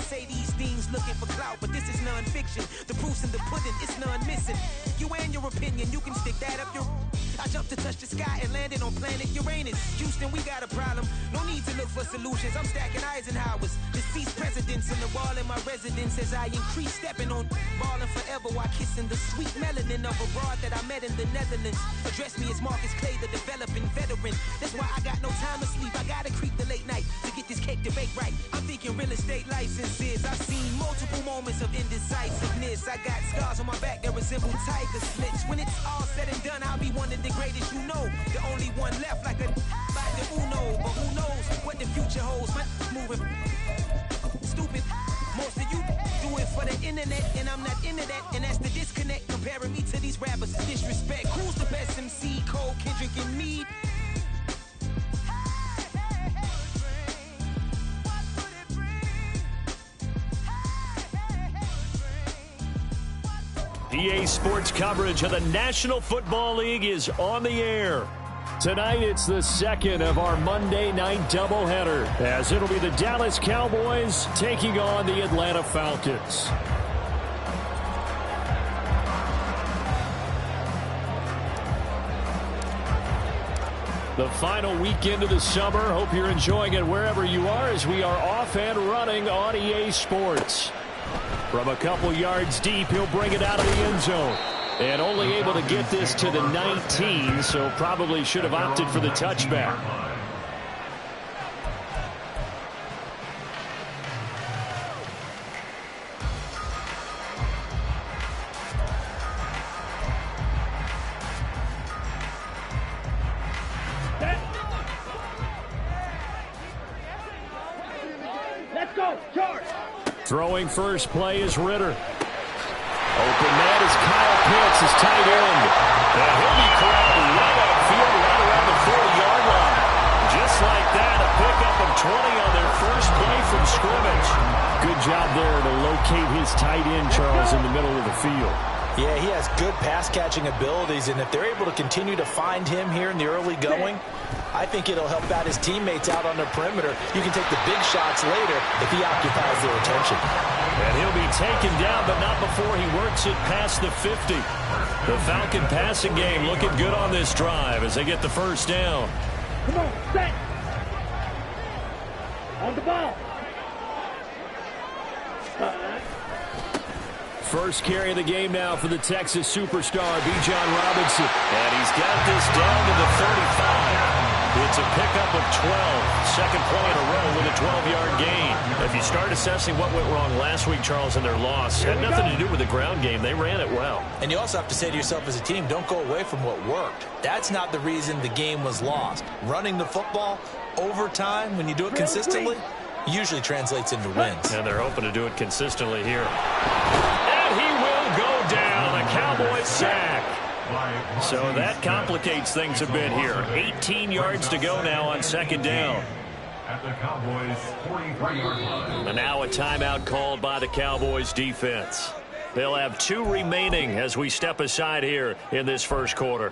say these things looking for clout, but this is non-fiction. The proof's in the pudding, it's none missing. You and your opinion, you can stick that up your... I jumped to touch the sky and landed on planet Uranus. Houston, we got a problem. No need to look for solutions. I'm stacking Eisenhowers. Deceased presidents on the wall in my residence as I increase stepping on ballin' forever while kissing the sweet melanin of a broad that I met in the Netherlands. Address me as Marcus Clay, the developing veteran. That's why I got no time to sleep. I gotta creep the late night to get this cake to bake right. I'm thinking real estate licenses. I've seen multiple moments of indecisiveness. I got scars on my back that resemble tiger slits. When it's all said and done, I'll be one of the greatest you know. The only one left like a by the Uno. But who knows what the future holds? My moving stupid. Most of you do it for the internet, and I'm not into that. And that's the disconnect comparing me to these rappers. Disrespect. Who's the best MC? Cole, Kendrick, and me? EA Sports coverage of the National Football League is on the air. Tonight, it's the second of our Monday night doubleheader, as it'll be the Dallas Cowboys taking on the Atlanta Falcons. The final weekend of the summer. Hope you're enjoying it wherever you are, as we are off and running on EA Sports. From a couple yards deep, he'll bring it out of the end zone. And only able to get this to the 19, so probably should have opted for the touchback. Let's go, charge! Throwing first play is Ritter. Open man is Kyle Pitts, his tight end. And he'll be corralled right upfield, right around the 40-yard line. Just like that, a pickup of 20 on their first play from scrimmage. Good job there to locate his tight end, Charles, in the middle of the field. Yeah, he has good pass-catching abilities, and if they're able to continue to find him here in the early going, I think it'll help out his teammates out on the perimeter. You can take the big shots later if he occupies their attention. And he'll be taken down, but not before he works it past the 50. The Falcon passing game looking good on this drive as they get the first down. Come on, set! On the ball! First carry of the game now for the Texas superstar, Bijan Robinson. And he's got this down to the 35. It's a pickup of 12. Second play in a row with a 12-yard gain. If you start assessing what went wrong last week, Charles, in their loss, had nothing to do with the ground game. They ran it well. And you also have to say to yourself as a team, don't go away from what worked. That's not the reason the game was lost. Running the football over time, when you do it consistently, usually translates into wins. And they're hoping to do it consistently here. And he will go down. A Cowboys sack. So that complicates things a bit here. 18 yards to go now on second down. At the Cowboys' 43-yard line. And now a timeout called by the Cowboys defense. They'll have 2 remaining as we step aside here in this first quarter.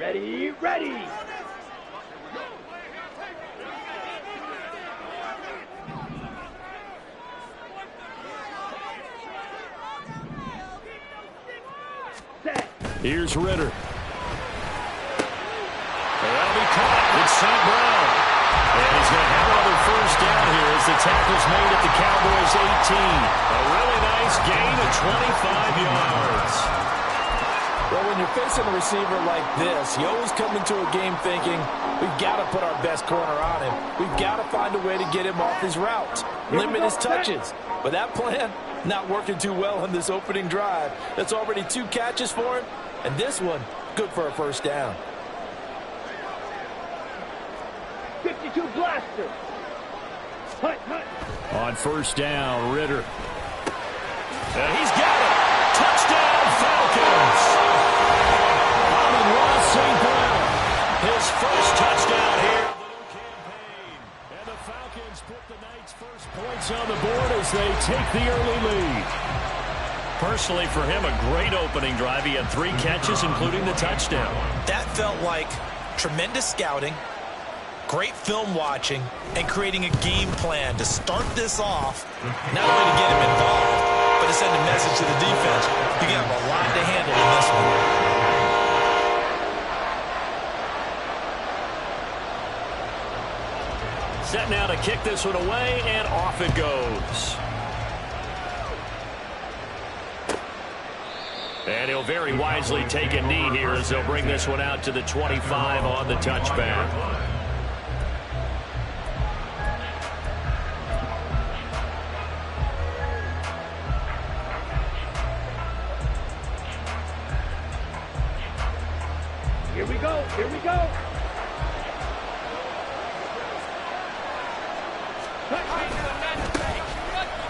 Ready, ready! Here's Ritter. That'll be caught. It's St. Brown. And he's going to have another first down here as the tackle's made at the Cowboys' 18. A really nice gain of 25 yards. Well, when you're facing a receiver like this, you always come into a game thinking, we've got to put our best corner on him. We've got to find a way to get him off his routes, limit his touches. But that plan, not working too well on this opening drive. That's already 2 catches for him. And this one, good for a first down. 52 blaster. Hut, hut. On first down, Ritter. And he's got it. Touchdown, Falcons. Ross St. Brown, his first touchdown here. And the Falcons put the night's first points on the board as they take the early lead. Personally, for him, a great opening drive. He had 3 catches, including the touchdown. That felt like tremendous scouting, great film watching, and creating a game plan to start this off, not only to get him involved, but to send a message to the defense. You got a lot to handle in this one. Set now to kick this one away, and off it goes. And he'll very wisely take a knee here as they'll bring this one out to the 25 on the touchback. Here we go. Here we go.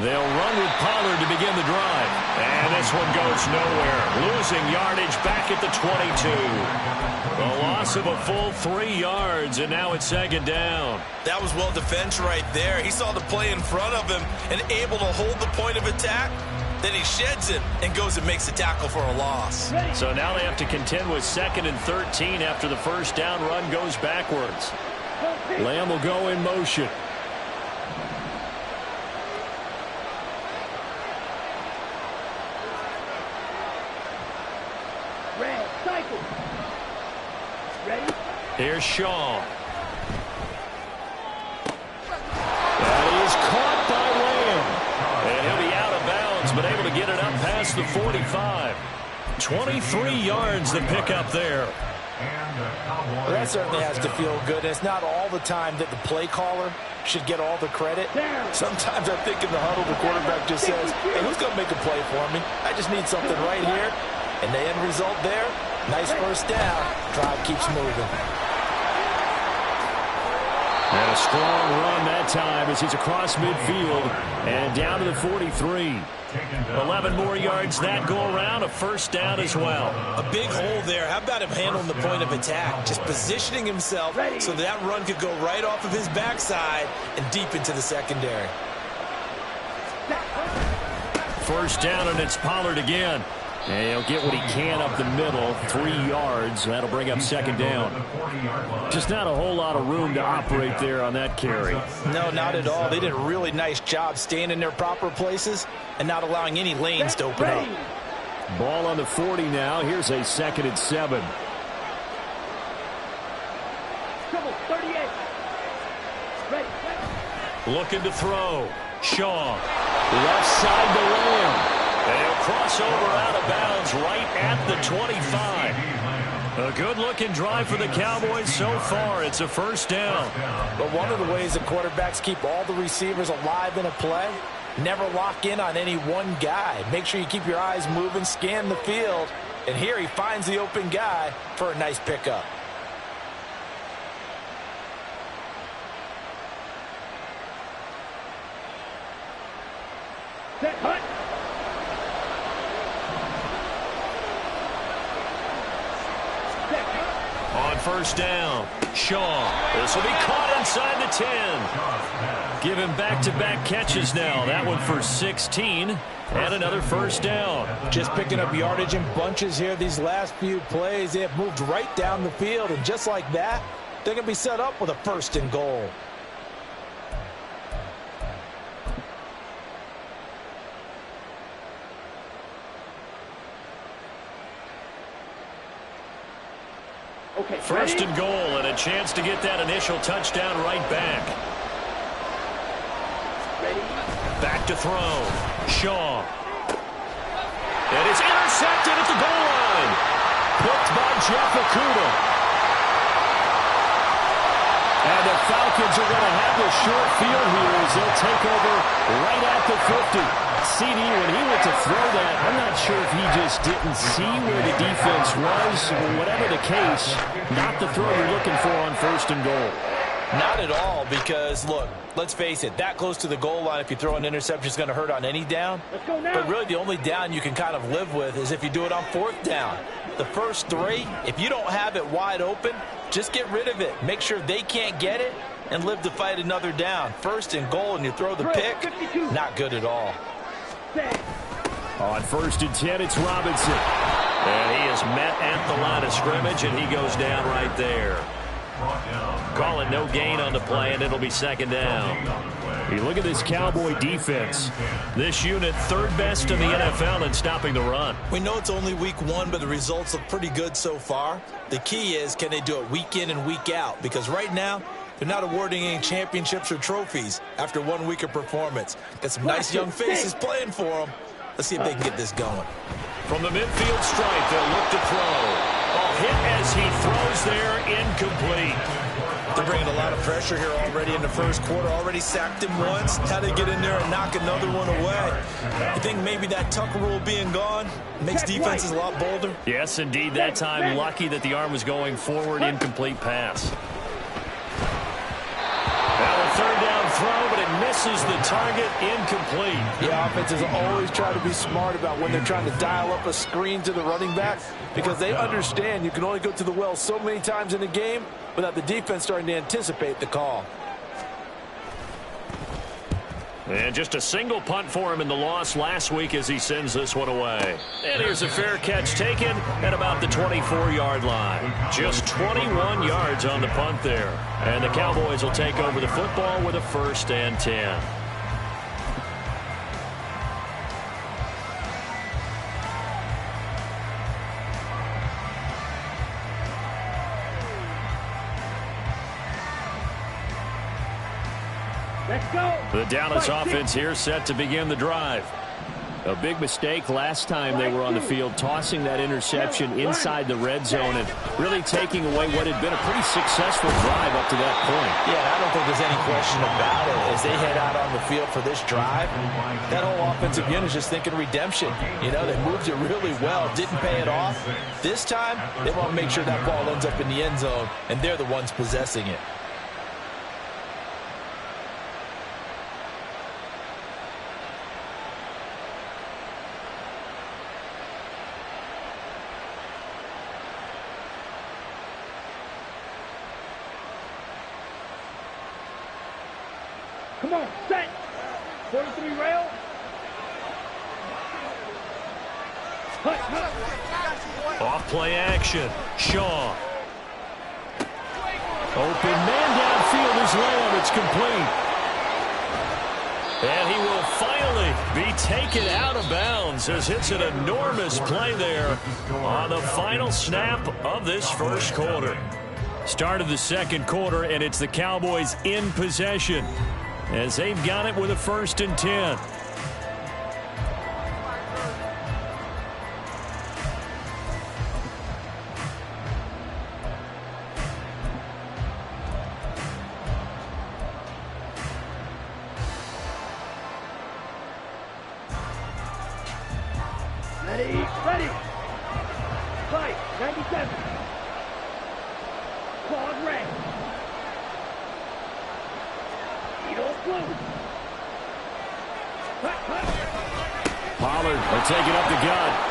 They'll run with Pollard to begin the drive. And this one goes nowhere. Losing yardage back at the 22. A loss of a full 3 yards, and now it's second down. That was well defense right there. He saw the play in front of him and able to hold the point of attack. Then he sheds it and goes and makes a tackle for a loss. So now they have to contend with 2nd and 13 after the first down run goes backwards. Lamb will go in motion. Red, cycle. Ready? Here's Shaw. That is caught by Lamb. And he'll be out of bounds, but able to get it up past the 45. 23 yards the pickup there. Well, that certainly has to feel good. It's not all the time that the play caller should get all the credit. Sometimes I think in the huddle, the quarterback just says, hey, who's going to make a play for me? I just need something right here. And the end result there, nice first down. Drive keeps moving. And a strong run that time as he's across midfield and down to the 43. 11 more yards that go around, a first down as well. A big hole there. How about him handling the point of attack? Just positioning himself so that run could go right off of his backside and deep into the secondary. First down, and it's Pollard again. And he'll get what he can up the middle, 3 yards. That'll bring up second down. Just not a whole lot of room to operate there on that carry. No, not at all. They did a really nice job staying in their proper places and not allowing any lanes to open up. Ball on the 40 now. Here's a 2nd and 7. Trouble, 38. Ready. Looking to throw. Shaw. Left side to Lamb. And he'll cross over out of bounds right at the 25. A good-looking drive for the Cowboys so far. It's a first down. But one of the ways that quarterbacks keep all the receivers alive in a play, never lock in on any one guy. Make sure you keep your eyes moving, scan the field. And here he finds the open guy for a nice pickup. Set, hut. On first down, Shaw. This will be caught inside the 10. Give him back-to-back catches now. That one for 16 and another first down. Just picking up yardage in bunches here these last few plays. They have moved right down the field, and just like that, they're going to be set up with a 1st and goal. Okay, 1st and goal, and a chance to get that initial touchdown right back. Ready. Back to throw. Shaw. And it's intercepted at the goal line. Picked by Jeff Okudah. And the Falcons are going to have the short field here as they'll take over right at the 50. CD, when he went to throw that, I'm not sure if he just didn't see where the defense was. Whatever the case, not the throw you're looking for on 1st and goal. Not at all, because, look, let's face it, that close to the goal line, if you throw an interception, is going to hurt on any down. Let's go now. But really the only down you can kind of live with is if you do it on 4th down. The first 3, if you don't have it wide open, just get rid of it. Make sure they can't get it and live to fight another down. 1st and goal, and you throw the pick, not good at all. On 1st and 10, it's Robinson. And he is met at the line of scrimmage, and he goes down right there. Call it no gain on the play, and it'll be second down. You look at this Cowboy defense. This unit, third best in the NFL in stopping the run. We know it's only week one, but the results look pretty good so far. The key is, can they do it week in and week out? Because right now, they're not awarding any championships or trophies after 1 week of performance. Got some nice young faces playing for them. Let's see if they can get this going. From the midfield stripe, they'll look to throw. Ball hit as he throws there, incomplete. They're bringing a lot of pressure here already in the first quarter. Already sacked him once. How to get in there and knock another one away. You think maybe that Tucker rule being gone makes defenses a lot bolder? Yes, indeed. That time, lucky that the arm was going forward. Incomplete pass. Now a third down throw, but it misses the target. Incomplete. Yeah, offenses always try to be smart about when they're trying to dial up a screen to the running back, because they understand you can only go to the well so many times in a game without the defense starting to anticipate the call. And just a single punt for him in the loss last week as he sends this one away. And here's a fair catch taken at about the 24-yard line. Just 21 yards on the punt there. And the Cowboys will take over the football with a 1st and 10. Let's go. The Dallas offense here set to begin the drive. A big mistake last time they were on the field, tossing that interception inside the red zone and really taking away what had been a pretty successful drive up to that point. Yeah, I don't think there's any question about it. As they head out on the field for this drive, that whole offensive unit is just thinking redemption. You know, they moved it really well, didn't pay it off. This time, they want to make sure that ball ends up in the end zone, and they're the ones possessing it. Come on, set. 43 rail. Hut, hut. Off play action. Shaw. Open man downfield is Lamb. It's complete. And he will finally be taken out of bounds as it's an enormous play there on the final snap of this first quarter. Start of the second quarter, and it's the Cowboys in possession as they've got it with a 1st and 10. Ready. Fight, 97. Claude red. Eagle blue. Pollard will take it up the gut.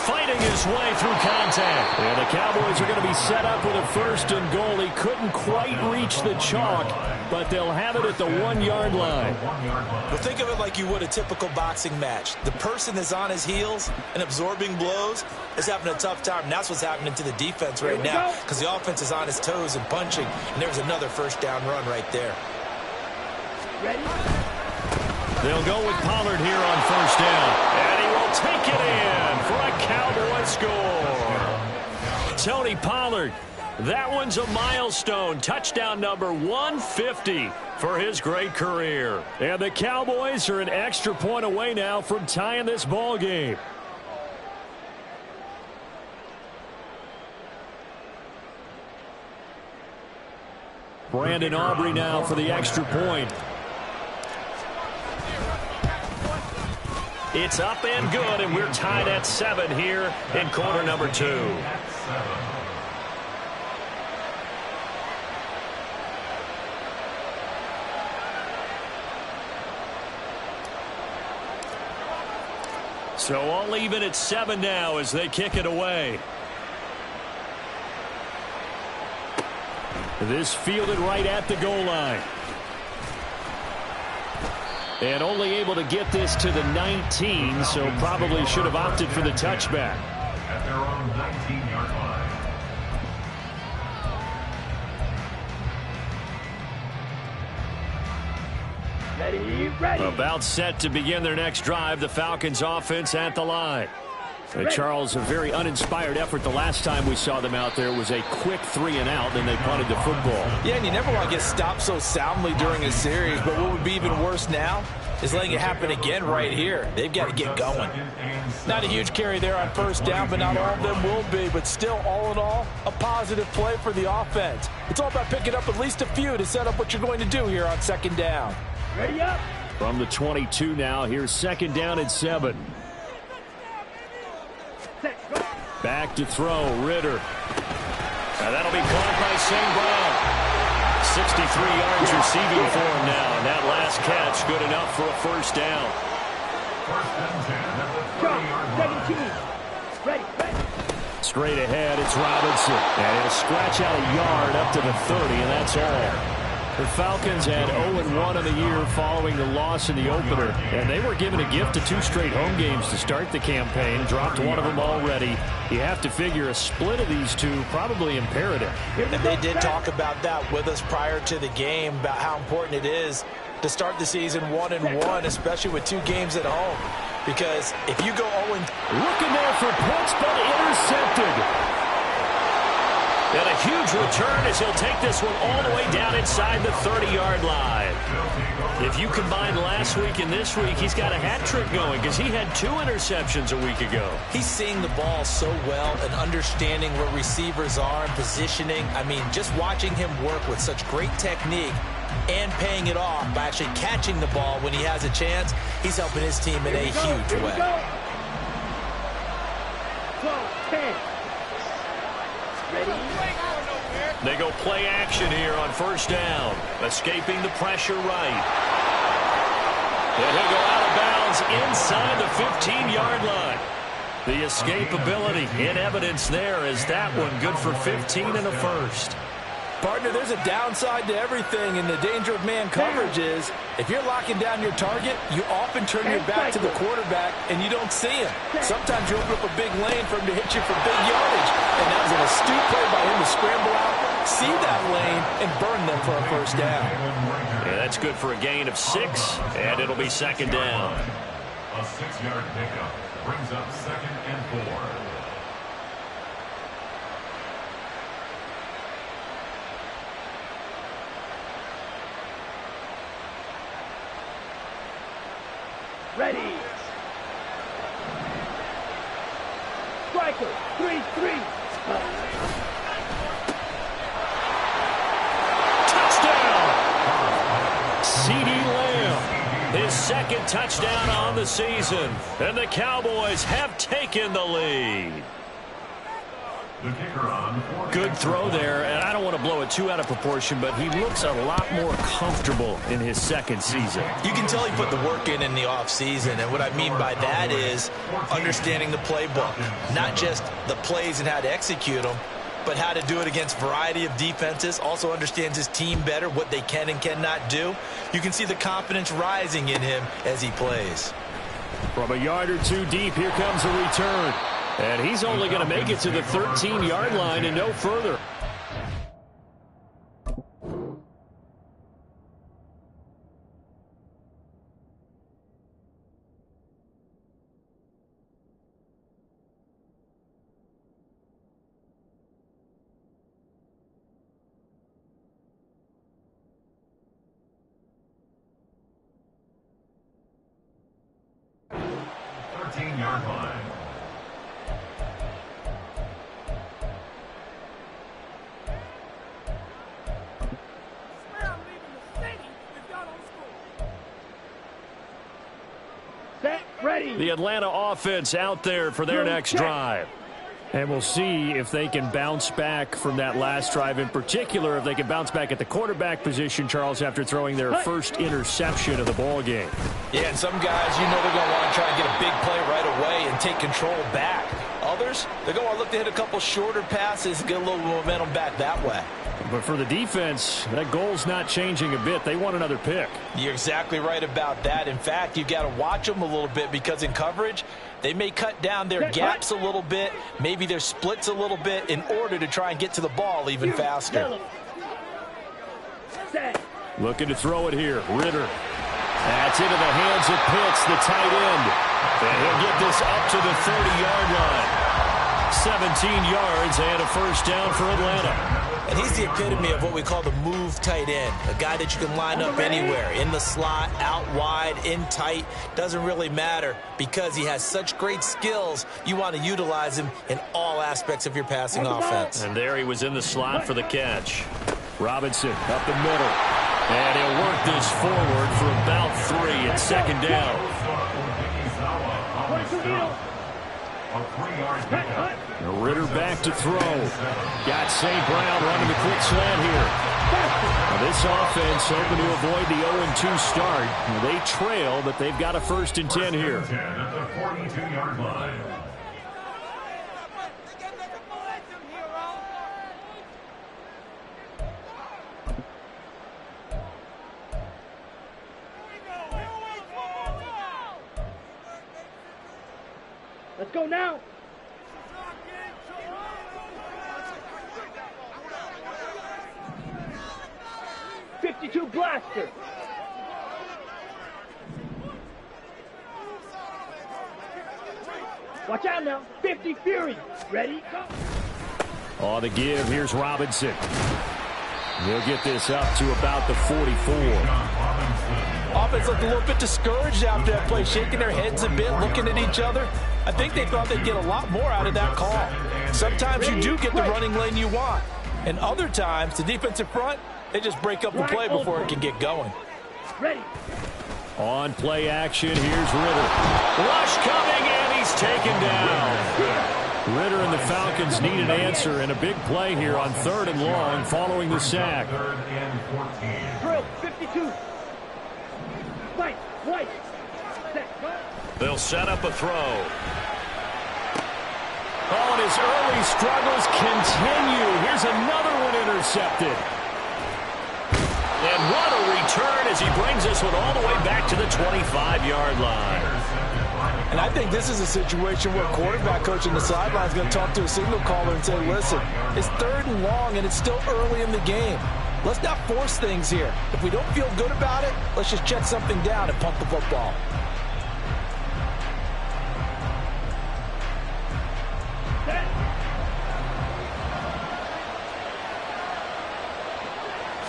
Fighting his way through contact. And the Cowboys are going to be set up with a 1st and goal. He couldn't quite reach the chalk, but they'll have it at the 1-yard line. Well, think of it like you would a typical boxing match. The person that's on his heels and absorbing blows is having a tough time. And that's what's happening to the defense right now, because the offense is on his toes and punching. And there's another 1st down run right there. Ready? They'll go with Pollard here on 1st down. And he will take it in for a Cowboy score. Tony Pollard, that one's a milestone. Touchdown number 150 for his great career. And the Cowboys are an extra point away now from tying this ball game. Brandon Aubrey now for the extra point. It's up and good, and we're tied at 7 here in quarter number 2. So all even at 7 now as they kick it away. This fielded right at the goal line. And only able to get this to the 19, so probably should have opted for the touchback. at their own 19-yard line. Ready, ready. About set to begin their next drive, the Falcons offense at the line. Charles, a very uninspired effort the last time we saw them out there. It was a quick 3-and-out, then they punted the football. Yeah, and you never want to get stopped so soundly during a series, but what would be even worse now is letting it happen again right here. They've got to get going. Not a huge carry there on first down, but not all of them will be. But still, all in all, a positive play for the offense. It's all about picking up at least a few to set up what you're going to do here on second down. Ready up. From the 22 now, here's second down and 7. Back to throw, Ritter. And that'll be caught by St. Brown. 63 yards receiving for him now. And that last catch good enough for a first down. First and 10 at the 30-yard line. Ready, ready. Straight ahead, it's Robinson. And he'll scratch out a yard up to the 30, and that's all. The Falcons had 0-1 in the year following the loss in the opener, and they were given a gift of 2 straight home games to start the campaign. Dropped one of them already. You have to figure a split of these two probably imperative. And they did talk about that with us prior to the game, about how important it is to start the season 1-1, especially with 2 games at home. Because if you go 0-, looking there for Pitts, but intercepted. And a huge return as he'll take this one all the way down inside the 30-yard line. If you combine last week and this week, he's got a hat trick going because he had 2 interceptions a week ago. He's seeing the ball so well and understanding where receivers are and positioning. I mean, just watching him work with such great technique and paying it off by actually catching the ball when he has a chance, he's helping his team in a huge way. 12, 10. Ready? They go play action here on first down. Escaping the pressure right. And he'll go out of bounds inside the 15-yard line. The escapability in evidence there is that one good for 15 and a first. Partner, there's a downside to everything, and the danger of man coverage is if you're locking down your target, you often turn your back to the quarterback and you don't see him. Sometimes you open up a big lane for him to hit you for big yardage, and that was an astute play by him to scramble out, see that lane, and burn them for a first down. Yeah, that's good for a gain of 6, and it'll be second down. A 6-yard pickup brings up second and 4. Ready. Striker, 3-3. Touchdown! C.D. Lamb, his second touchdown on the season. And the Cowboys have taken the lead. The kicker on. Good throw there, and I don't want to blow it too out of proportion, but he looks a lot more comfortable in his second season. You can tell he put the work in the offseason, and what I mean by that is understanding the playbook, not just the plays and how to execute them, but how to do it against a variety of defenses, also understands his team better, what they can and cannot do. You can see the confidence rising in him as he plays. From a yard or 2 deep, here comes a return. And he's only going to make it to the 13-yard line and no further. Yard line. Set, ready. The Atlanta offense out there for their next drive. And we'll see if they can bounce back from that last drive. In particular, if they can bounce back at the quarterback position, Charles, after throwing their first interception of the ball game. Yeah, and some guys, you know they're going to want to try and get a big play right away and take control back. Others, receivers, they're going to look to hit a couple shorter passes, get a little momentum back that way. But for the defense, that goal's not changing a bit. They want another pick. You're exactly right about that. In fact, you've got to watch them a little bit because in coverage, they may cut down their gaps a little bit, maybe their splits a little bit in order to try and get to the ball even faster. Looking to throw it here. Ritter. That's into the hands of Pitts, the tight end. And he'll get this up to the 30-yard line. 17 yards and a first down for Atlanta. And he's the epitome of what we call the move tight end, a guy that you can line up anywhere, in the slot, out wide, in tight, doesn't really matter because he has such great skills. You want to utilize him in all aspects of your passing offense. And there he was in the slot for the catch. Robinson up the middle. And he'll work this forward for about 3 and second down. Ritter back to throw. Got St. Brown running the quick slant here. Now this offense hoping to avoid the 0-2 start. They trail, but they've got a 1st and 10 here. At the 42-yard line. Let's go now. .52 blaster. Watch out now. 50 Fury. Ready? Go. On the give, here's Robinson. He'll get this up to about the 44. Offense looked a little bit discouraged after that play, shaking their heads a bit, looking at each other. I think they thought they'd get a lot more out of that call. Sometimes you do get the running lane you want. And other times, the defensive front, they just break up the play before it can get going. Ready. On play action, here's Ritter. Rush coming, and he's taken down. Ritter and the Falcons need an answer, and a big play here on 3rd and long following the sack. Drill, 52. Fight, right. Set, go. They'll set up a throw. Oh, and his early struggles continue. Here's another one intercepted. And what a return as he brings this one all the way back to the 25-yard line. And I think this is a situation where a quarterback coach on the sideline is going to talk to a signal caller and say, listen, it's 3rd and long and it's still early in the game. Let's not force things here. If we don't feel good about it, let's just check something down and pump the football.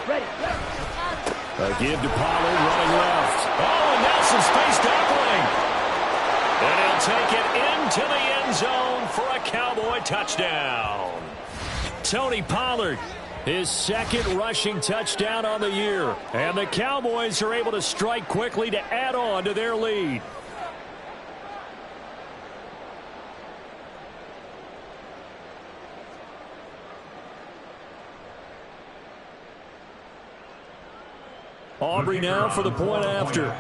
Ready. A give to Pollard running left. Oh, and now some space tackling. And he'll take it into the end zone for a Cowboy touchdown. Tony Pollard, his 2nd rushing touchdown on the year. And the Cowboys are able to strike quickly to add on to their lead. Aubrey now for the point after.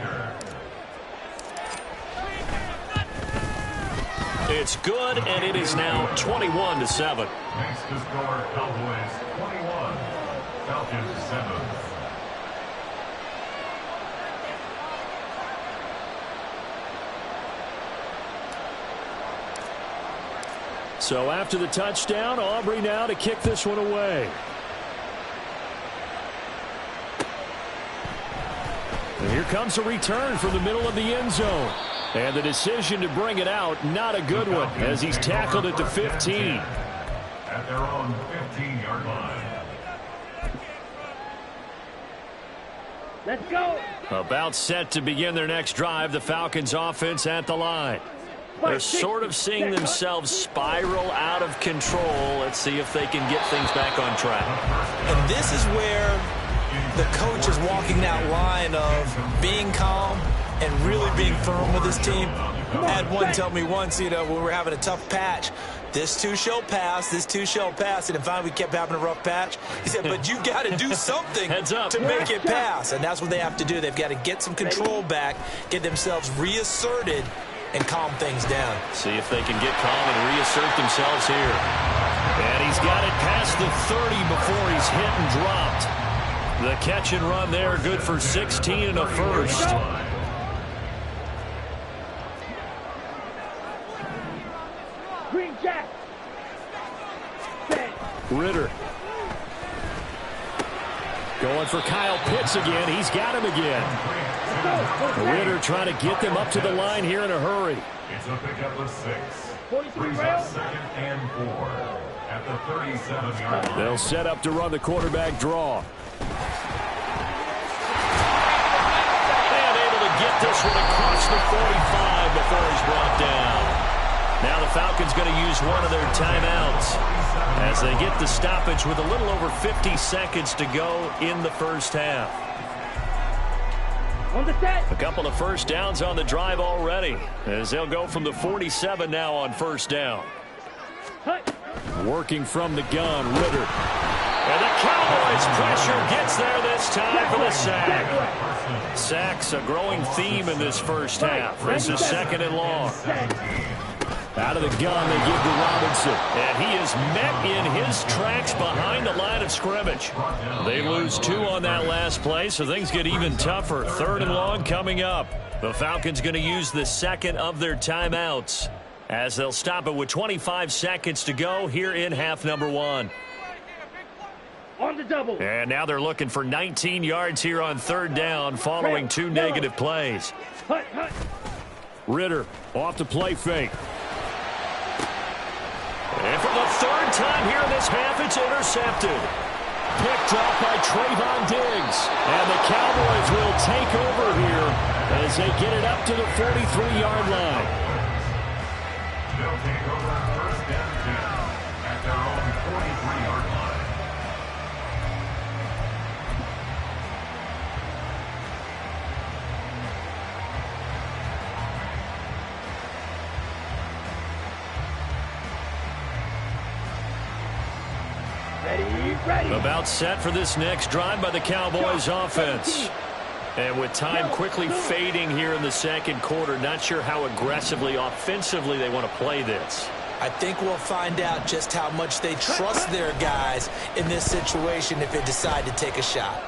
It's good, and it is now 21-7. Next to score, Cowboys 21, Falcons 7. So after the touchdown, Aubrey now to kick this one away. And here comes a return from the middle of the end zone. And the decision to bring it out, not a good one, as he's tackled at the 15. At their own 15-yard line. Let's go. About set to begin their next drive, the Falcons offense at the line. They're sort of seeing themselves spiral out of control. Let's see if they can get things back on track. And this is where the coach is walking that line of being calm and really being firm with his team. I had one tell me once, when we were having a tough patch, this too shall pass, this too shall pass. And finally we kept having a rough patch. He said, but you got to do something to make it pass. And that's what they have to do. They've got to get some control back, get themselves reasserted, and calm things down. See if they can get calm and reassert themselves here. And he's got it past the 30 before he's hit and dropped. The catch and run there, good for 16 and a first. Green Jack. Ritter. Going for Kyle Pitts again. He's got him again. Ritter trying to get them up to the line here in a hurry. It's a pickup of 6. Brings up 2nd and 4 at the 37-yard line. They'll set up to run the quarterback draw. And able to get this one across the 45 before he's brought down. Now the Falcons going to use one of their timeouts as they get the stoppage with a little over 50 seconds to go in the first half. On the set. A couple of first downs on the drive already as they'll go from the 47 now on first down. Working from the gun, Ritter. And the Cowboys pressure gets there this time for the sack. Sacks a growing theme in this first half. This is 2nd and long. Out of the gun, they give to Robinson. And he is met in his tracks behind the line of scrimmage. They lose 2 on that last play, so things get even tougher. 3rd and long coming up. The Falcons going to use the second of their timeouts as they'll stop it with 25 seconds to go here in half number 1. On the double. And now they're looking for 19 yards here on 3rd down following 2 negative plays. Ritter off the play fake. And for the 3rd time here in this half, it's intercepted. Picked up by Trayvon Diggs. And the Cowboys will take over here as they get it up to the 43-yard line. They'll take over 1st and 10 at their own 43-yard line. Ready. About set for this next drive by the Cowboys offense. And with time quickly fading here in the 2nd quarter, not sure how aggressively, offensively they want to play this. I think we'll find out just how much they trust their guys in this situation if they decide to take a shot.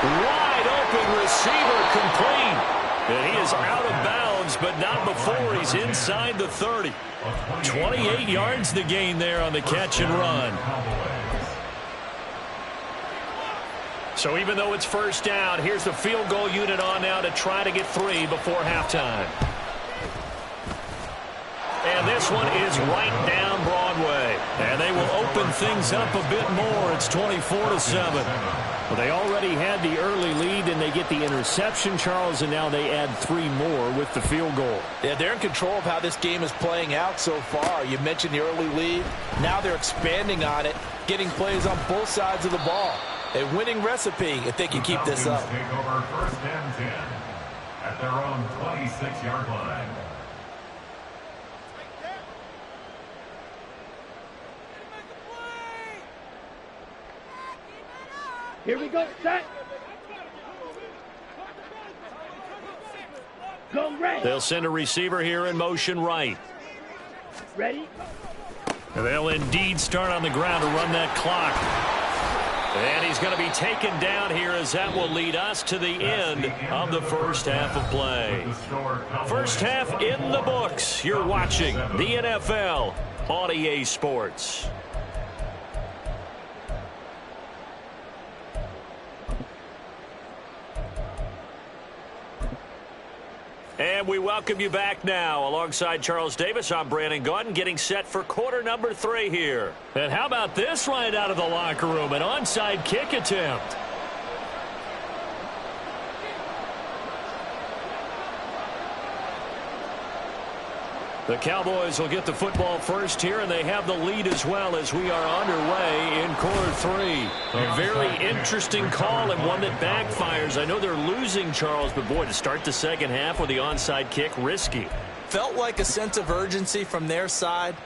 Wide open receiver complete. And he is out of bounds, but not before he's inside the 30. 28 yards to gain there on the catch and run. So even though it's 1st down, here's the field goal unit on now to try to get 3 before halftime. And this one is right down Broadway. And they will open things up a bit more. It's 24-7. Well, they already had the early lead, and they get the interception, Charles, and now they add 3 more with the field goal. Yeah, they're in control of how this game is playing out so far. You mentioned the early lead. Now they're expanding on it, getting plays on both sides of the ball. A winning recipe if they can keep this up. Take over 1st and 10 at their own 26-yard line. Here we go, set. Go right. They'll send a receiver here in motion right. Ready. They'll indeed start on the ground to run that clock. And he's going to be taken down here as that will lead us to the end of the first half of play. First half in the books. You're watching the NFL on EA Sports. And we welcome you back now. Alongside Charles Davis, I'm Brandon Gaudin, getting set for quarter number 3 here. And how about this right out of the locker room? An onside kick attempt. The Cowboys will get the football first here, and they have the lead as well as we are underway in quarter 3. A very interesting call and one that backfires. I know they're losing, Charles, but boy, to start the second half with the onside kick, risky. Felt like a sense of urgency from their side,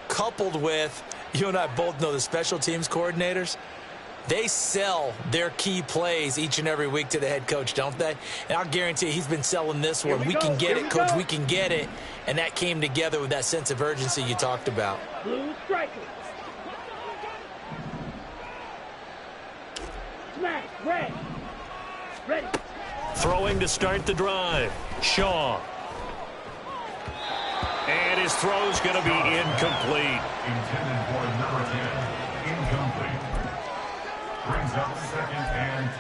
coupled with, you and I both know the special teams coordinators, They sell their key plays each and every week to the head coach, don't they? And I'll guarantee he's been selling this one. We can get it, coach. We can get it. And that came together with that sense of urgency you talked about. Blue striker. Smash. Red. Ready. Throwing to start the drive. Shaw. And his throw's going to be incomplete. Intended for number 10. Incomplete. Brings up 2nd and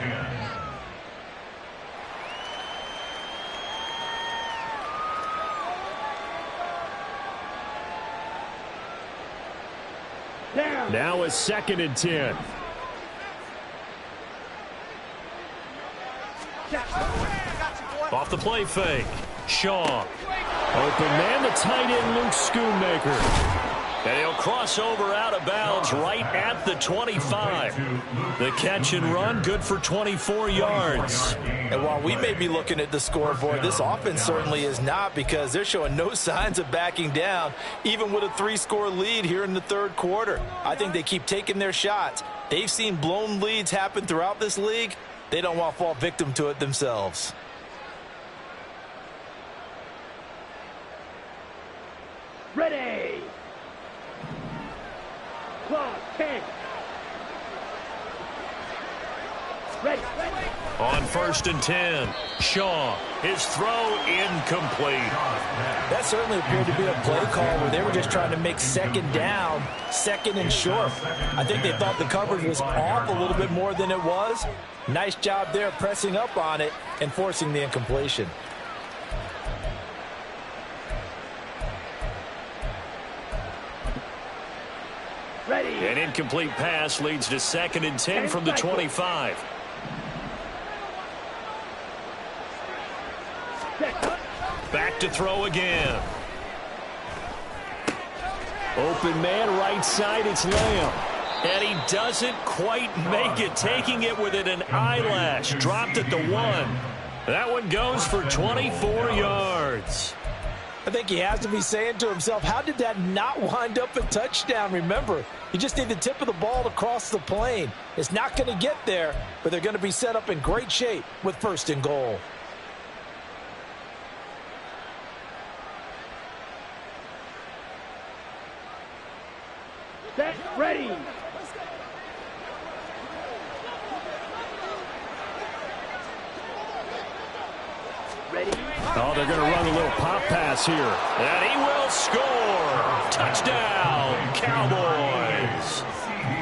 10. Down. Now a 2nd and 10. Off the play fake. Shaw. Open man, the tight end, Luke Schoonmaker. And he'll cross over out of bounds right at the 25. The catch and run, good for 24 yards. And while we may be looking at the scoreboard, this offense certainly is not, because they're showing no signs of backing down, even with a 3-score lead here in the third quarter. I think they keep taking their shots. They've seen blown leads happen throughout this league. They don't want to fall victim to it themselves. Ready. Clock 10. Ready. On 1st and 10, Shaw. His throw incomplete. That certainly appeared to be a play call where they were just trying to make 2nd down, 2nd and short. I think they thought the coverage was off a little bit more than it was. Nice job there pressing up on it and forcing the incompletion. Ready. An incomplete pass leads to 2nd and 10 from the 25. Back to throw again. Open man, right side, it's Lamb. And he doesn't quite make it, taking it within an eyelash. Dropped at the 1. That one goes for 24 yards. I think he has to be saying to himself, how did that not wind up a touchdown? Remember, you just need the tip of the ball to cross the plane. It's not going to get there, but they're going to be set up in great shape with 1st and goal. Set. Ready. Ready. Oh, they're going to run a little pop pass here. And he will score. Touchdown, Cowboys.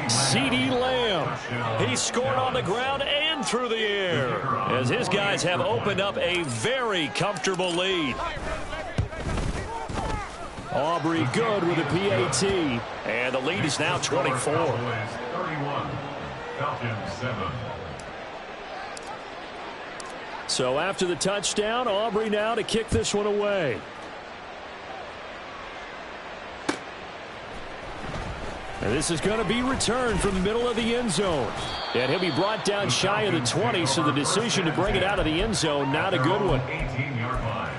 CeeDee Lamb. He scored on the ground and through the air, as his guys have opened up a very comfortable lead. Aubrey good with a PAT. And the lead is now 24. 31. Falcons 7. So after the touchdown, Aubrey now to kick this one away. And this is going to be returned from the middle of the end zone. And he'll be brought down shy of the 20, so the decision to bring it out of the end zone, not a good one. 18-yard line.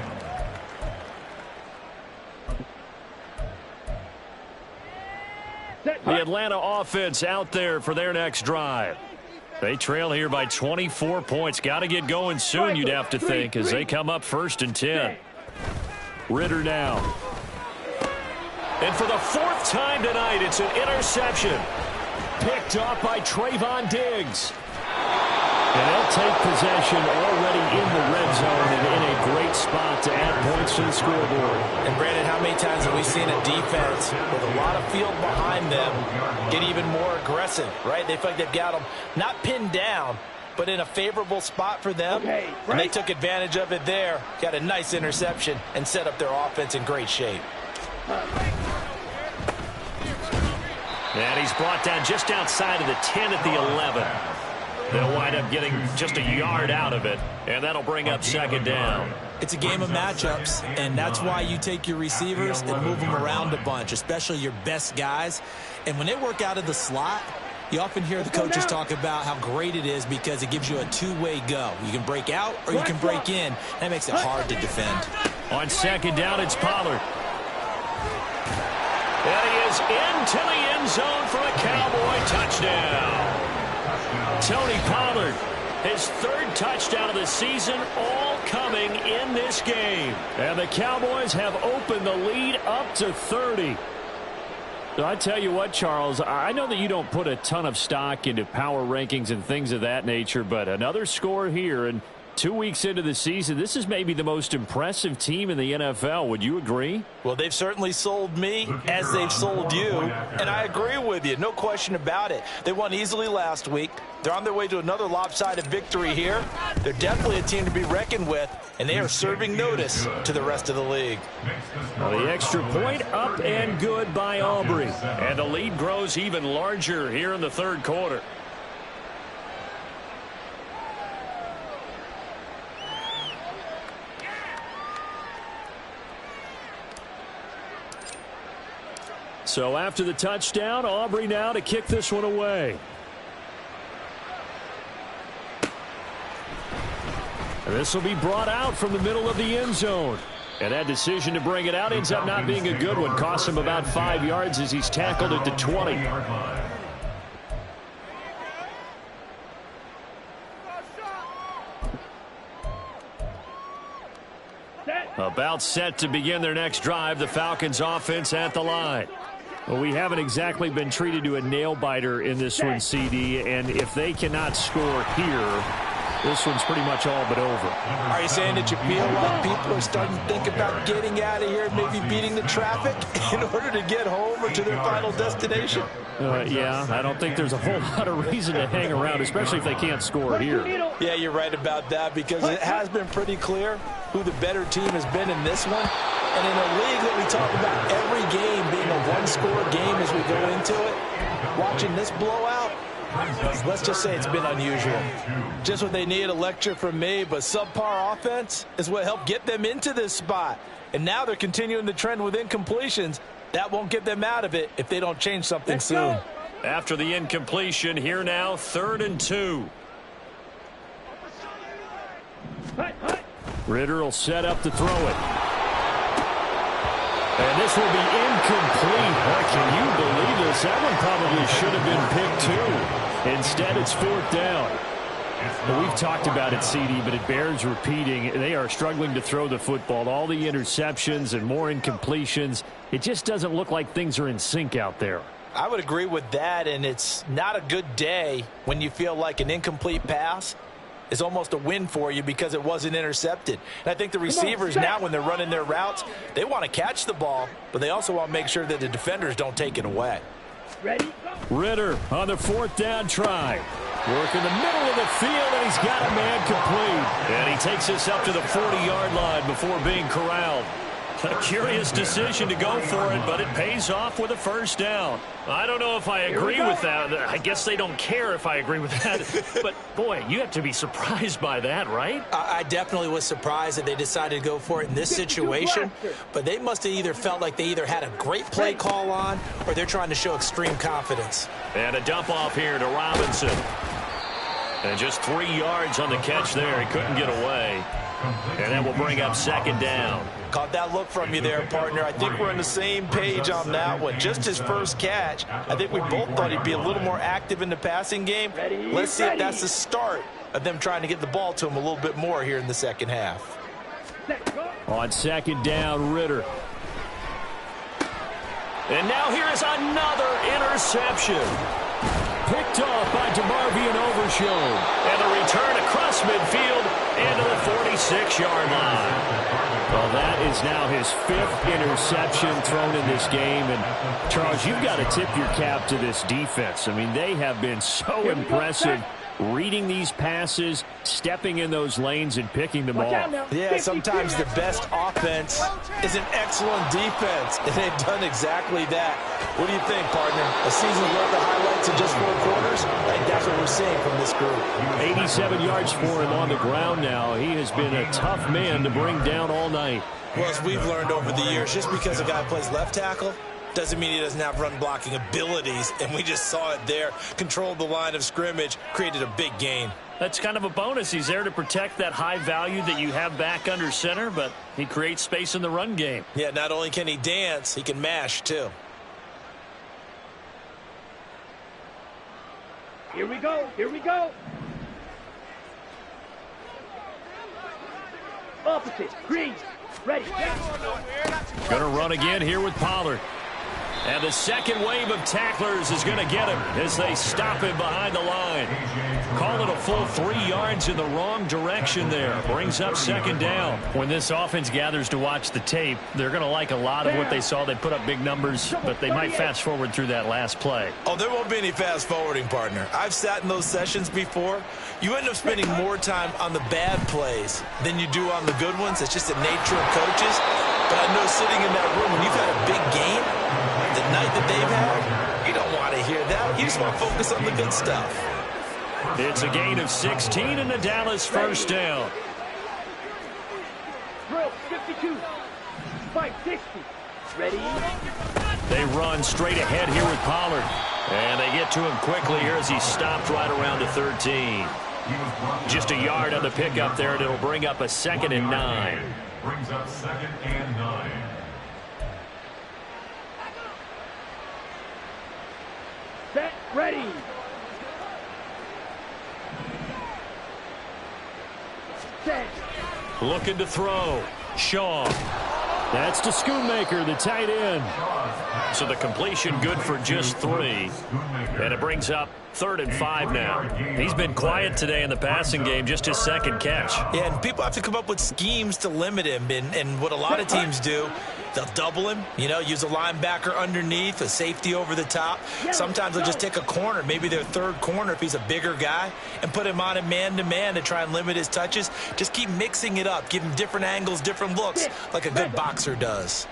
The Atlanta offense out there for their next drive. They trail here by 24 points. Got to get going soon, you'd have to think, as they come up 1st and 10. Ritter now. And for the 4th time tonight, it's an interception. Picked off by Trayvon Diggs. And they'll take possession already in the red zone and in a great spot to add points to the scoreboard. And Brandon, how many times have we seen a defense with a lot of field behind them get even more aggressive, right? They feel like they've got them not pinned down, but in a favorable spot for them. Okay, right. And they took advantage of it there, got a nice interception, and set up their offense in great shape. And he's brought down just outside of the 10 at the 11. They'll wind up getting just a yard out of it, and that'll bring up 2nd down. It's a game of matchups, and that's why you take your receivers and move them around a bunch, especially your best guys. And when they work out of the slot, you often hear the coaches talk about how great it is because it gives you a two-way go. You can break out or you can break in. That makes it hard to defend. On 2nd down, it's Pollard. And he is into the end zone for a Cowboy touchdown. Tony Pollard. His third touchdown of the season, all coming in this game. And the Cowboys have opened the lead up to 30. So I tell you what, Charles, I know that you don't put a ton of stock into power rankings and things of that nature, but another score here, and 2 weeks into the season, this is maybe the most impressive team in the NFL. Would you agree? Well, they've certainly sold me as they've sold you, and I agree with you. No question about it. They won easily last week. They're on their way to another lopsided victory here. They're definitely a team to be reckoned with, and they are serving notice to the rest of the league. Well, the extra point up and good by Aubrey. And the lead grows even larger here in the third quarter. So after the touchdown, Aubrey now to kick this one away. And this will be brought out from the middle of the end zone. And that decision to bring it out ends up not being a good one. Costs him about 5 yards as he's tackled at the 20. About set to begin their next drive. The Falcons offense at the line. Well, we haven't exactly been treated to a nail-biter in this one, CD. And if they cannot score here, this one's pretty much all but over. Are you saying that you feel like people are starting to think about getting out of here, maybe beating the traffic in order to get home or to their final destination? Yeah, I don't think there's a whole lot of reason to hang around, especially if they can't score here. Yeah, you're right about that, because it has been pretty clear who the better team has been in this one. And in a league that we talk about every game being a one-score game as we go into it, watching this blowout, let's just say it's been unusual. Just what they need, a lecture from me, but subpar offense is what helped get them into this spot. And now they're continuing the trend with incompletions. That won't get them out of it if they don't change something soon. After the incompletion, here now, 3rd and 2. Ritter will set up to throw it. And this will be incomplete. Can you believe this? That one probably should have been picked too. Instead, it's 4th down. Well, we've talked about it, CD, but it bears repeating. They are struggling to throw the football. All the interceptions and more incompletions. It just doesn't look like things are in sync out there. I would agree with that, and it's not a good day when you feel like an incomplete pass is almost a win for you because it wasn't intercepted. And I think the receivers now, when they're running their routes, they want to catch the ball, but they also want to make sure that the defenders don't take it away. Ready? Ritter on the 4th down try. Work in the middle of the field, and he's got a man complete. And he takes us up to the 40-yard line before being corralled. A curious decision to go for it, but it pays off with a 1st down. I don't know if I agree with that. I guess they don't care if I agree with that. But, boy, you have to be surprised by that, right? I definitely was surprised that they decided to go for it in this situation. But they must have either felt like they either had a great play call on or they're trying to show extreme confidence. And a dump off here to Robinson. And just 3 yards on the catch there. He couldn't get away. And that will bring up 2nd down. Caught that look from you there, partner. I think we're on the same page on that one. Just his first catch. I think we both thought he'd be a little more active in the passing game. Let's see if that's the start of them trying to get the ball to him a little bit more here in the second half. On 2nd down, Ritter. And now here is another interception. Picked off by DeMarvion Overshown. And a return across midfield into the 46-yard line. Well, that is now his 5th interception thrown in this game. And, Charles, you've got to tip your cap to this defense. I mean, they have been so impressive reading these passes, stepping in those lanes, and picking them off. Yeah, sometimes the best offense is an excellent defense, and they've done exactly that. What do you think, partner? A season's worth of highlights in just 4 quarters? I think that's what we're seeing from this group. 87 yards for him on the ground now. He has been a tough man to bring down all night. Well, as we've learned over the years, just because a guy plays left tackle doesn't mean he doesn't have run blocking abilities, and we just saw it there. Controlled the line of scrimmage, created a big gain. That's kind of a bonus. He's there to protect that high value that you have back under center, but he creates space in the run game. Yeah, not only can he dance, he can mash too. Here we go. Here we go. Opposite. Green. Ready. Going to run again here with Pollard. And the second wave of tacklers is going to get him as they stop him behind the line. Call it a full 3 yards in the wrong direction there. Brings up second down. When this offense gathers to watch the tape, they're going to like a lot of what they saw. They put up big numbers, but they might fast forward through that last play. Oh, there won't be any fast forwarding, partner. I've sat in those sessions before. You end up spending more time on the bad plays than you do on the good ones. It's just the nature of coaches. But I know sitting in that room, when you've had a big game, the night that they've had, you don't want to hear that. You just want to focus on the good stuff. It's a gain of 16 and the Dallas first down. Drill 52. Spike 60. Ready? They run straight ahead here with Pollard. And they get to him quickly here as he stopped right around the 13. Just a yard on the pickup there, and it'll bring up a 2nd and 9. Brings up 2nd and 9. Set. Ready. Set. Looking to throw. Shaw. That's to Schoonmaker, the tight end. So the completion good for just 3. And it brings up 3rd and 5 now. He's been quiet today in the passing game, just his 2nd catch. Yeah, and people have to come up with schemes to limit him. And what a lot of teams do, they'll double him, use a linebacker underneath, a safety over the top. Sometimes they'll just take a corner, maybe their 3rd corner if he's a bigger guy, and put him on a man-to-man to try and limit his touches. Just keep mixing it up, give him different angles, different looks, like a good boxer does.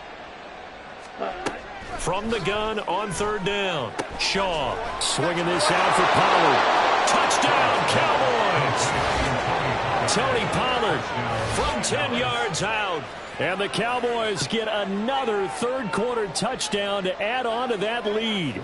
From the gun on 3rd down. Shaw swinging this out for Pollard. Touchdown, Cowboys! Tony Pollard from 10 yards out. And the Cowboys get another 3rd quarter touchdown to add on to that lead.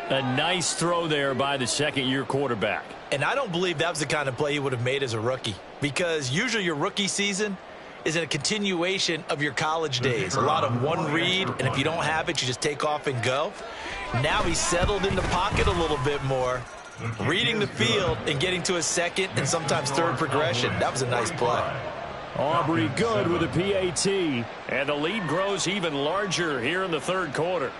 A nice throw there by the 2nd-year quarterback. And I don't believe that was the kind of play he would have made as a rookie, because usually your rookie season is a continuation of your college days. A lot of one read, and if you don't have it, you just take off and go. Now he's settled in the pocket a little bit more, reading the field and getting to a 2nd and sometimes 3rd progression. That was a nice play. Aubrey good with a PAT, and the lead grows even larger here in the 3rd quarter.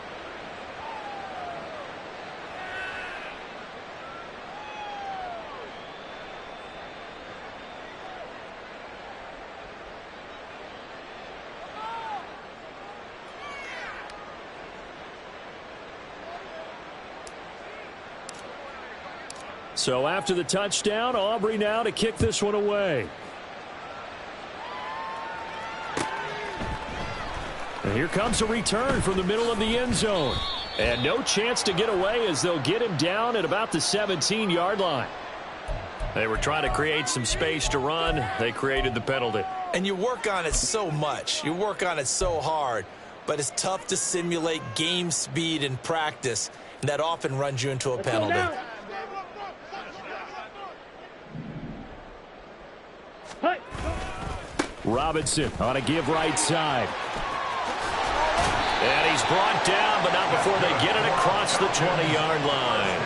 So after the touchdown, Aubrey now to kick this one away. And here comes a return from the middle of the end zone. And no chance to get away as they'll get him down at about the 17-yard line. They were trying to create some space to run. They created the penalty. And you work on it so much. You work on it so hard. But it's tough to simulate game speed in practice. And that often runs you into a penalty. Robinson on a give right side. And he's brought down, but not before they get it across the 20-yard line.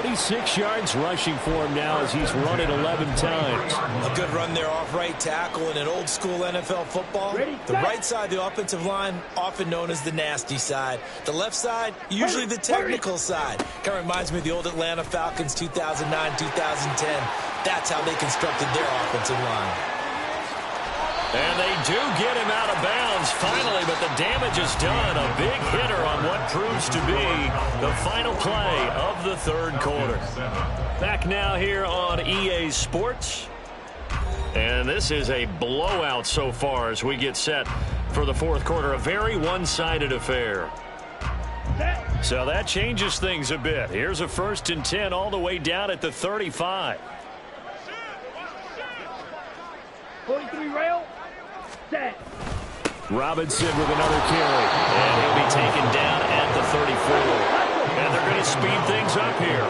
46 yards rushing for him now as he's run it 11 times. A good run there off right tackle in an old-school NFL football. The right side, the offensive line, often known as the nasty side. The left side, usually the technical side. Kind of reminds me of the old Atlanta Falcons 2009, 2010. That's how they constructed their offensive line. And they do get him out of bounds finally, but the damage is done. A big hitter on what proves to be the final play of the 3rd quarter. Back now here on EA Sports. And this is a blowout so far as we get set for the 4th quarter. A very one-sided affair. So that changes things a bit. Here's a 1st and 10 all the way down at the 35. 43 rail. Set. Robinson with another carry. And he'll be taken down at the 34. And they're going to speed things up here.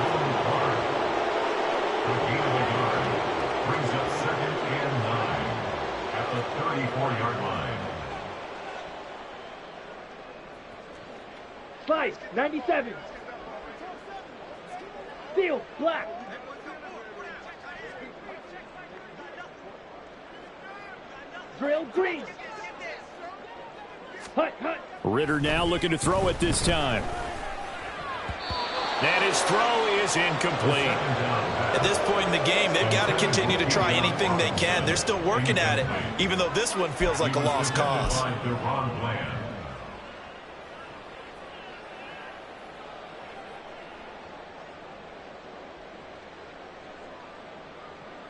Brings up 2nd and 9 at the 34-yard line. Slice 97. Field, black. Drill, green. Hut, hut. Ritter now looking to throw it this time. And his throw is incomplete. At this point in the game, they've got to continue to try anything they can. They're still working at it, even though this one feels like a lost cause.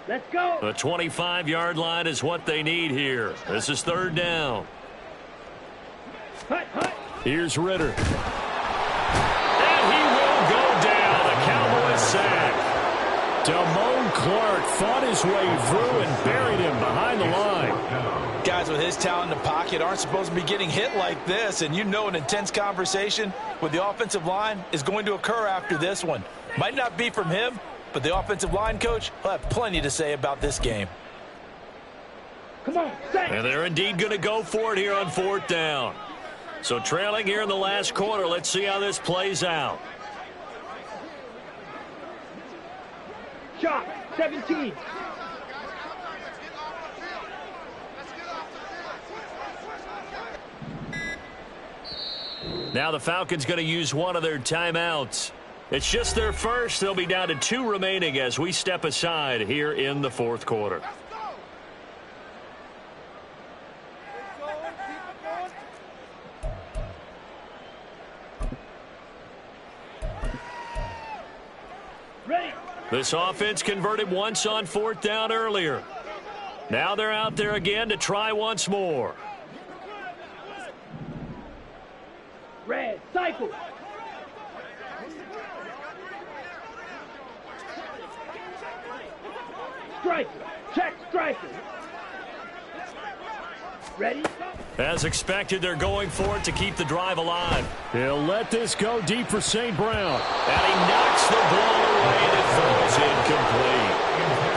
Let's go. The 25-yard line is what they need here. This is third down. Hut, hut. Here's Ritter. And he will go down. The Cowboys sack. Damone Clark fought his way through and buried him behind the line. Guys with his talent in the pocket aren't supposed to be getting hit like this, and you know an intense conversation with the offensive line is going to occur after this one. Might not be from him, but the offensive line coach will have plenty to say about this game. Come on, set. And they're indeed going to go for it here on fourth down. So trailing here in the last quarter, let's see how this plays out. Shot, 17. Now the Falcons going to use one of their timeouts. It's just their first. They'll be down to 2 remaining as we step aside here in the fourth quarter. Ready. This offense converted once on fourth down earlier. Now they're out there again to try once more. Red, cycle. Striker, check striker. Ready? As expected, they're going for it to keep the drive alive. He'll let this go deep for St. Brown. And he knocks the ball away and it falls incomplete.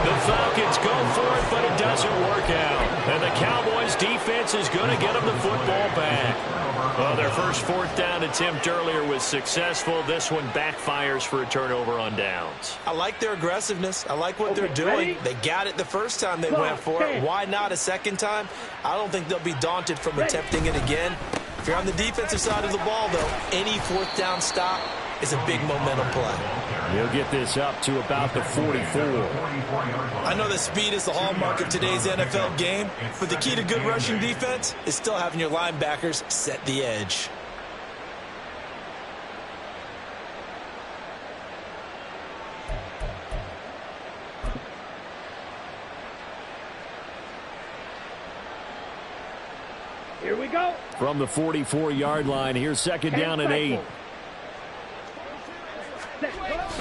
The Falcons go for it, but it doesn't work out. And the Cowboys defense is going to get them the football back. Well, their first fourth down attempt earlier was successful. This one backfires for a turnover on downs. I like their aggressiveness. I like what they're doing. Ready? They got it the first time they went for it. Why not a second time? I don't think they'll be daunted from attempting it again. If you're on the defensive side of the ball, though, any fourth down stop is a big momentum play. He'll get this up to about the 44. I know that speed is the hallmark of today's NFL game, but the key to good rushing defense is still having your linebackers set the edge. Here we go. From the 44-yard line, here's second down and 8.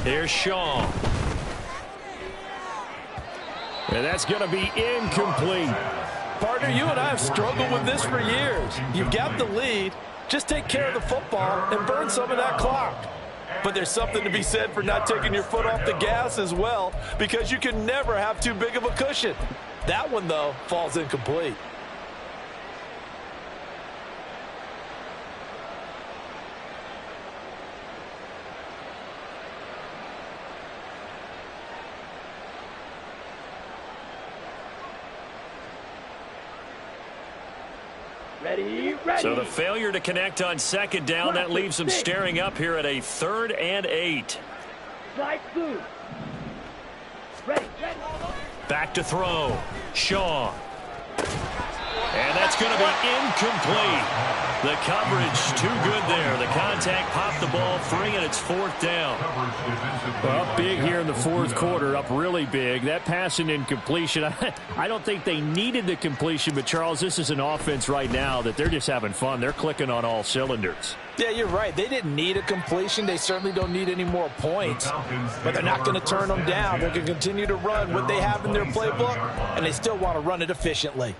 Here's Shaw. And that's going to be incomplete. Partner, you and I have struggled with this for years. You've got the lead. Just take care of the football and burn some of that clock. But there's something to be said for not taking your foot off the gas as well, because you can never have too big of a cushion. That one, though, falls incomplete. Ready, ready. So the failure to connect on second down, that leaves them staring up here at a 3rd and 8. Slide through. Ready, ready. Back to throw. Shaw. And that's going to be incomplete. The coverage too good there. The contact popped the ball free, and it's 4th down. Up big here in the fourth quarter, up really big. That pass and incompletion, I don't think they needed the completion, but Charles, this is an offense right now that they're just having fun. They're clicking on all cylinders. Yeah, you're right. They didn't need a completion. They certainly don't need any more points. But they're not going to turn them down. They're going to continue to run what they have in their playbook, and they still want to run it efficiently.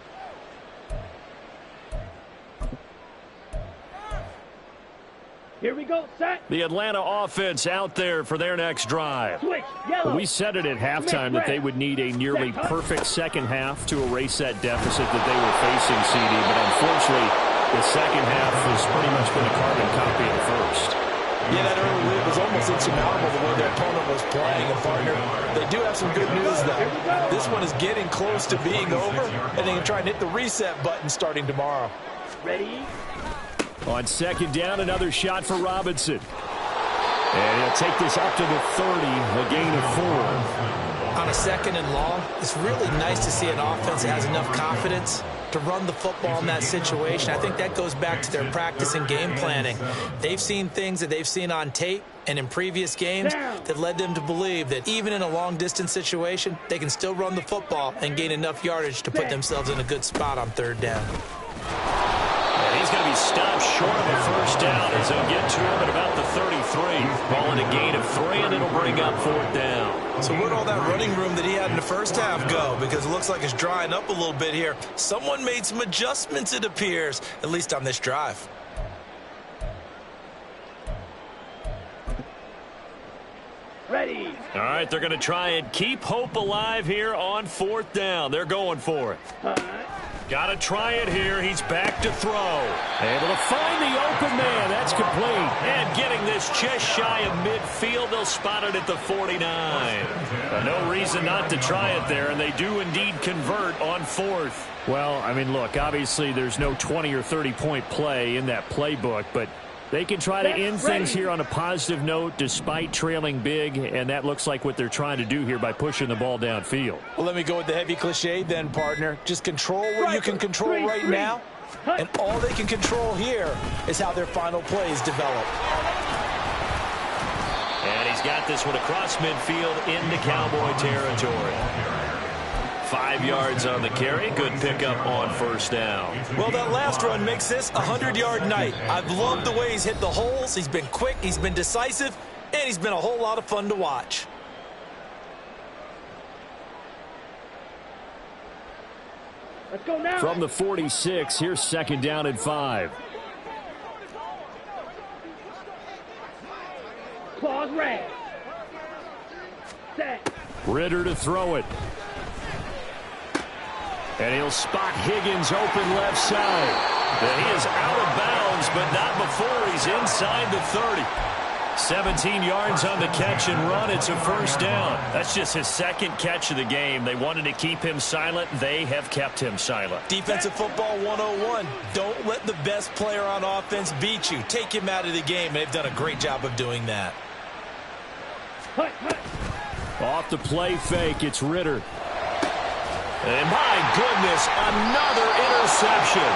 Here we go, set. The Atlanta offense out there for their next drive. Switch, yellow. We said it at halftime that they would need a nearly perfect second half to erase that deficit that they were facing, CD. But unfortunately, the second half has pretty much been a carbon copy of the first. Yeah, that early lead was was almost insurmountable the way their opponent was playing. And, partner, they do have some good news, though. This one is getting close to being over, and they can try and hit the reset button starting tomorrow. Ready? On second down, another shot for Robinson. And he'll take this up to the 30, a gain of 4. On a second and long, it's really nice to see an offense that has enough confidence to run the football in that situation. I think that goes back to their practice and game planning. They've seen things that they've seen on tape and in previous games that led them to believe that even in a long-distance situation, they can still run the football and gain enough yardage to put themselves in a good spot on third down. And he's going to be stopped short of a first down as they'll get to him at about the 33. Ball in a gain of 3, and it'll bring up fourth down. So where'd all that running room that he had in the first half go? Because it looks like it's drying up a little bit here. Someone made some adjustments, it appears, at least on this drive. Ready. All right, they're going to try and keep hope alive here on fourth down. They're going for it. Got to try it here. He's back to throw. Able to find the open man. That's complete. And getting this just shy of midfield. They'll spot it at the 49. No reason not to try it there, and they do indeed convert on fourth. Well, I mean, look, obviously there's no 20 or 30-point play in that playbook, but they can try to end things here on a positive note despite trailing big, and that looks like what they're trying to do here by pushing the ball downfield. Well, let me go with the heavy cliche then, partner. Just control what you can control right now, and all they can control here is how their final plays develop. And he's got this one across midfield into Cowboy territory. 5 yards on the carry. Good pickup on first down. Well, that last run makes this a 100-yard night. I've loved the way he's hit the holes. He's been quick, he's been decisive, and he's been a whole lot of fun to watch. Let's go now. From the 46, here's second down and 5. Claws red. Set. Ritter to throw it. And he'll spot Higgins open left side. And he is out of bounds, but not before he's inside the 30. 17 yards on the catch and run. It's a first down. That's just his second catch of the game. They wanted to keep him silent. They have kept him silent. Defensive football 101. Don't let the best player on offense beat you. Take him out of the game, and they've done a great job of doing that. Off the play fake, it's Ritter. And my goodness, another interception.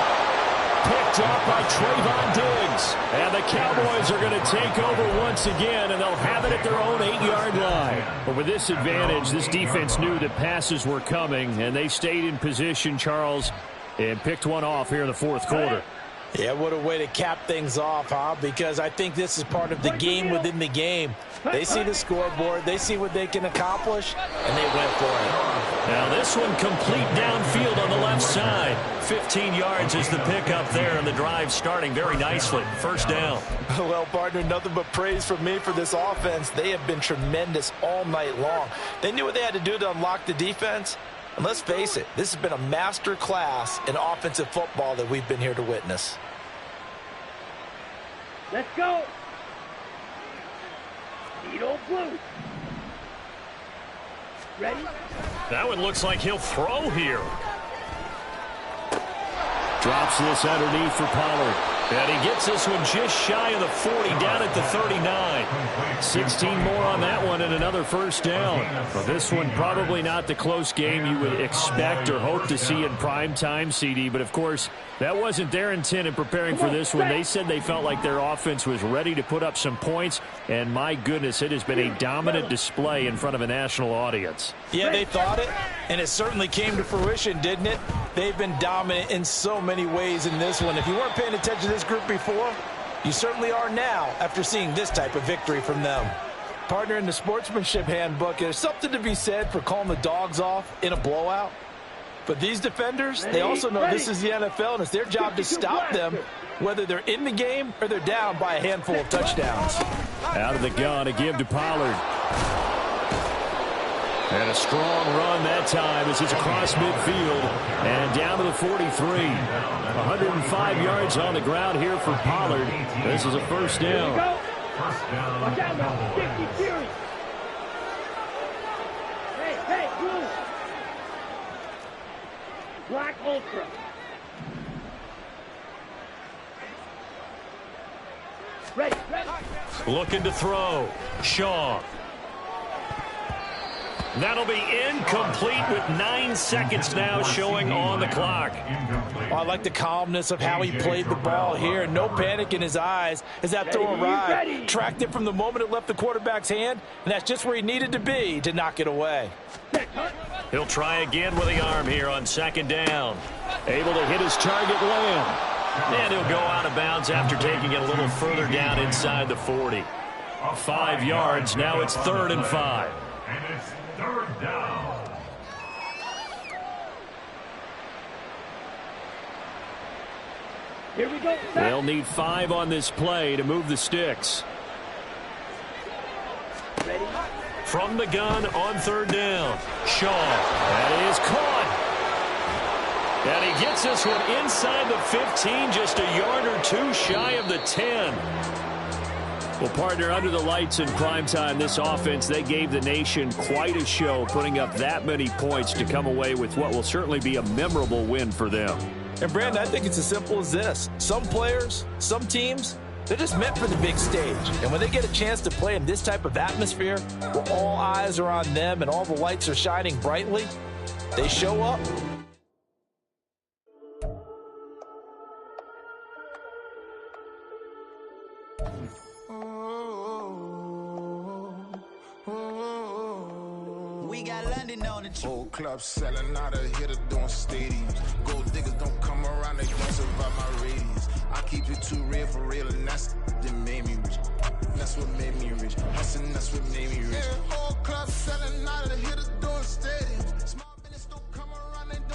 Picked up by Trayvon Diggs. And the Cowboys are going to take over once again, and they'll have it at their own 8-yard line. But with this advantage, this defense knew that passes were coming, and they stayed in position, Charles, and picked one off here in the fourth quarter. Yeah, what a way to cap things off, huh? Because I think this is part of the game within the game. They see the scoreboard, they see what they can accomplish, and they went for it. Now this one complete downfield on the left side. 15 yards is the pickup there, and the drive starting very nicely. First down. Well, partner, nothing but praise from me for this offense. They have been tremendous all night long. They knew what they had to do to unlock the defense. And let's face it, this has been a master class in offensive football that we've been here to witness. Let's go. Needle blue. Ready? That one looks like he'll throw here. Drops this underneath for Pollard. And he gets this one just shy of the 40, down at the 39. 16 more on that one and another first down. Well, this one probably not the close game you would expect or hope to see in prime time, CD. But, of course, that wasn't their intent in preparing for this one. They said they felt like their offense was ready to put up some points. And, my goodness, it has been a dominant display in front of a national audience. Yeah, they thought it, and it certainly came to fruition, didn't it? They've been dominant in so many ways in this one. If you weren't paying attention to this group before, you certainly are now after seeing this type of victory from them. Partner, in the sportsmanship handbook, there's something to be said for calling the dogs off in a blowout. But these defenders, they also know this is the NFL, and it's their job to stop them, whether they're in the game or they're down by a handful of touchdowns. Out of the gun to give to Pollard. And a strong run that time as it's across midfield and down to the 43. 105 yards on the ground here for Pollard. This is a first down. First down. Watch out now, 50 Fury. Hey, blue. Black Ultra. Ready. Looking to throw. Shaw. That'll be incomplete with 9 seconds now showing on the clock. I like the calmness of how he played the ball here. No panic in his eyes as that throw arrived. Tracked it from the moment it left the quarterback's hand, and that's just where he needed to be to knock it away. He'll try again with the arm here on second down. Able to hit his target, Lamb. And he'll go out of bounds after taking it a little further down inside the 40. 5 yards. Now it's 3rd and 5. And it's 3rd down. Here we go. They'll need 5 on this play to move the sticks. Ready. From the gun on 3rd down. Shaw. That is caught. And he gets this one inside the 15, just a yard or 2 shy of the 10. Well, partner, under the lights in primetime, this offense, they gave the nation quite a show, putting up that many points to come away with what will certainly be a memorable win for them. And, Brandon, I think it's as simple as this. Some players, some teams, they're just meant for the big stage. And when they get a chance to play in this type of atmosphere, where all eyes are on them and all the lights are shining brightly, they show up. We got London on the trip. Old club selling out of here to doing stadiums. Gold diggers don't come around, they don't survive my radius. I keep it too real for real, and that's that made me rich. That's what made me rich. Hustling, that's what made me rich. Old club selling out of here to doing stadiums.